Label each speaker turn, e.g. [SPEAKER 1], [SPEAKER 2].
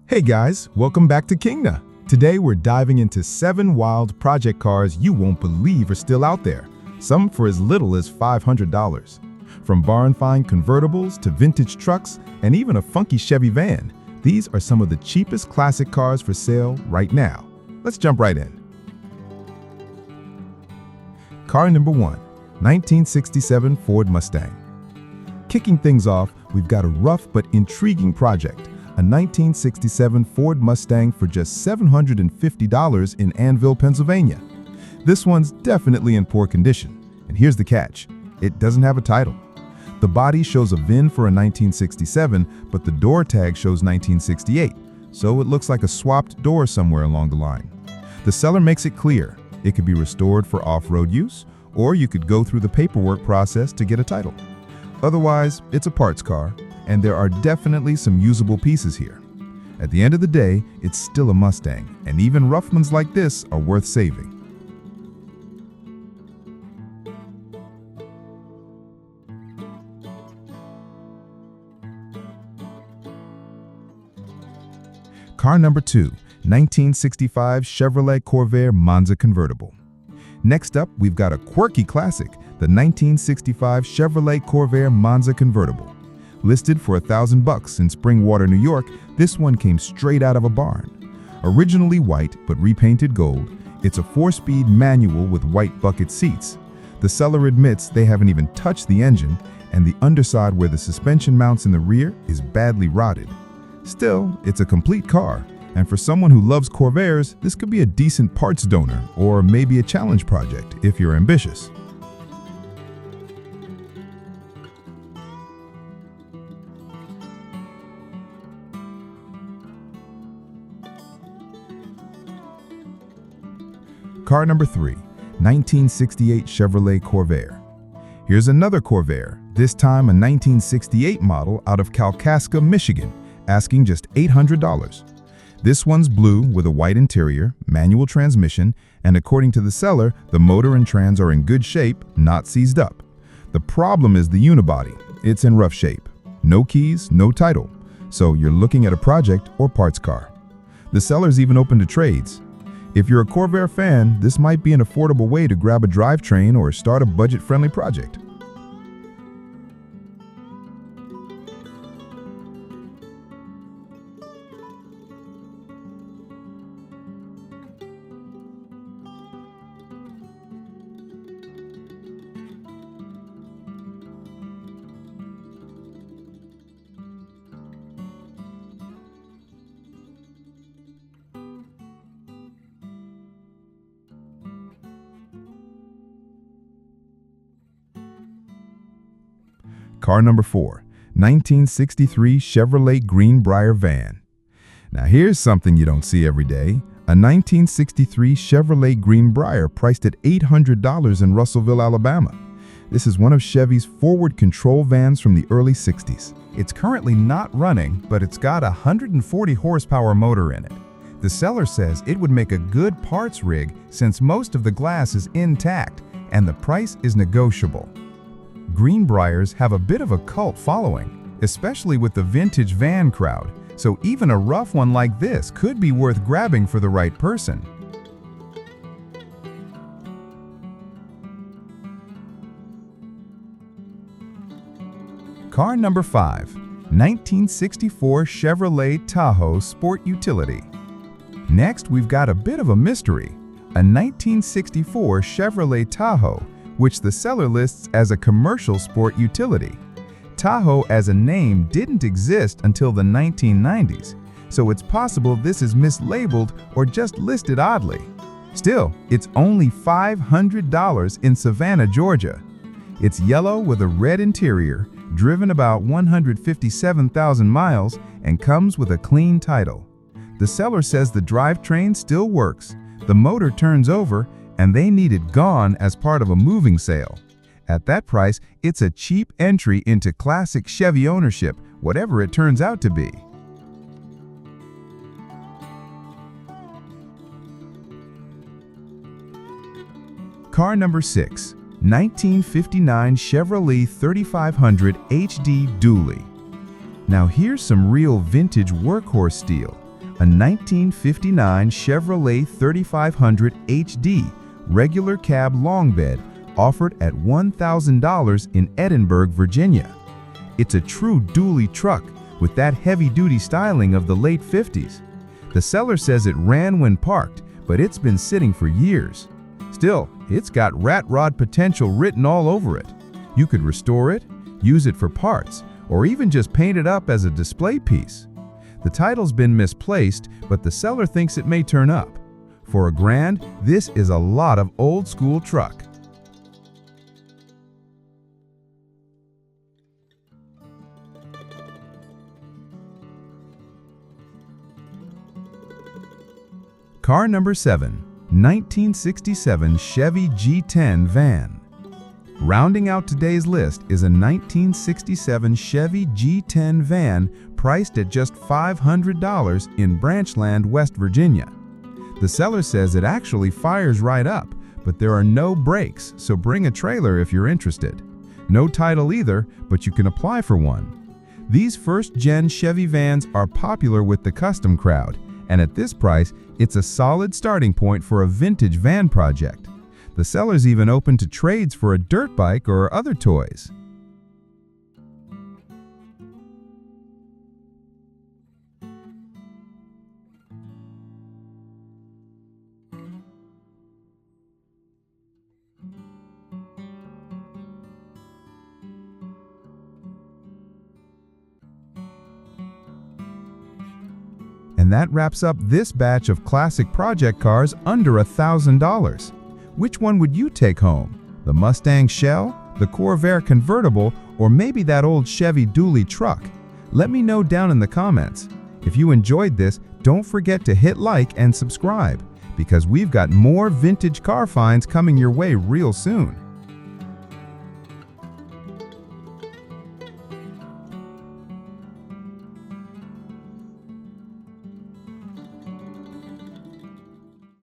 [SPEAKER 1] Hey guys, welcome back to Kingna. Today we're diving into 7 wild project cars you won't believe are still out there, some for as little as $500. From barn-find convertibles to vintage trucks and even a funky Chevy van, these are some of the cheapest classic cars for sale right now. Let's jump right in. Car number 1, 1967 Ford Mustang. Kicking things off, we've got a rough but intriguing project. A 1967 Ford Mustang for just $750 in Annville, Pennsylvania. This one's definitely in poor condition, and here's the catch: it doesn't have a title. The body shows a VIN for a 1967, but the door tag shows 1968, so it looks like a swapped door somewhere along the line. The seller makes it clear it could be restored for off-road use, or you could go through the paperwork process to get a title. Otherwise, it's a parts car, and there are definitely some usable pieces here. At the end of the day, it's still a Mustang, and even rough ones like this are worth saving. Car number 2, 1965 Chevrolet Corvair Monza convertible. Next up, we've got a quirky classic, the 1965 Chevrolet Corvair Monza convertible. Listed for $1,000 in Springwater, New York, this one came straight out of a barn. Originally white but repainted gold, it's a 4-speed manual with white bucket seats. The seller admits they haven't even touched the engine, and the underside where the suspension mounts in the rear is badly rotted. Still, it's a complete car, and for someone who loves Corvairs, this could be a decent parts donor or maybe a challenge project if you're ambitious. Car number 3, 1968 Chevrolet Corvair. Here's another Corvair, this time a 1968 model out of Kalkaska, Michigan, asking just $800. This one's blue with a white interior, manual transmission, and according to the seller, the motor and trans are in good shape, not seized up. The problem is the unibody. It's in rough shape. No keys, no title. So you're looking at a project or parts car. The seller's even open to trades. If you're a Corvair fan, this might be an affordable way to grab a drivetrain or start a budget-friendly project. Car number 4, 1963 Chevrolet Greenbrier van. Now here's something you don't see every day. A 1963 Chevrolet Greenbrier priced at $800 in Russellville, Alabama. This is one of Chevy's forward control vans from the early 60s. It's currently not running, but it's got a 140 horsepower motor in it. The seller says it would make a good parts rig since most of the glass is intact and the price is negotiable. Greenbriers have a bit of a cult following, especially with the vintage van crowd, so even a rough one like this could be worth grabbing for the right person. Car number 5, 1964 Chevrolet Tahoe Sport Utility. Next, we've got a bit of a mystery, a 1964 Chevrolet Tahoe, which the seller lists as a commercial sport utility. Tahoe as a name didn't exist until the 1990s, so it's possible this is mislabeled or just listed oddly. Still, it's only $500 in Savannah, Georgia. It's yellow with a red interior, driven about 157,000 miles, and comes with a clean title. The seller says the drivetrain still works, the motor turns over, and they need it gone as part of a moving sale. At that price, it's a cheap entry into classic Chevy ownership, whatever it turns out to be. Car number 6, 1959 Chevrolet 3500 HD Dually. Now here's some real vintage workhorse steel. a 1959 Chevrolet 3500 HD regular cab long bed offered at $1,000 in Edinburgh, Virginia. It's a true dually truck with that heavy-duty styling of the late 50s. The seller says it ran when parked, but it's been sitting for years. Still, it's got rat rod potential written all over it. You could restore it, use it for parts, or even just paint it up as a display piece. The title's been misplaced, but the seller thinks it may turn up. For $1,000, this is a lot of old-school truck. Car number 7, 1967 Chevy G10 van. Rounding out today's list is a 1967 Chevy G10 van priced at just $500 in Branchland, West Virginia. The seller says it actually fires right up, but there are no brakes, so bring a trailer if you're interested. No title either, but you can apply for one. These first-gen Chevy vans are popular with the custom crowd, and at this price, it's a solid starting point for a vintage van project. The seller's even open to trades for a dirt bike or other toys. And that wraps up this batch of classic project cars under $1,000. Which one would you take home? The Mustang Shell, the Corvair convertible, or maybe that old Chevy dually truck? Let me know down in the comments. If you enjoyed this, don't forget to hit like and subscribe, because we've got more vintage car finds coming your way real soon.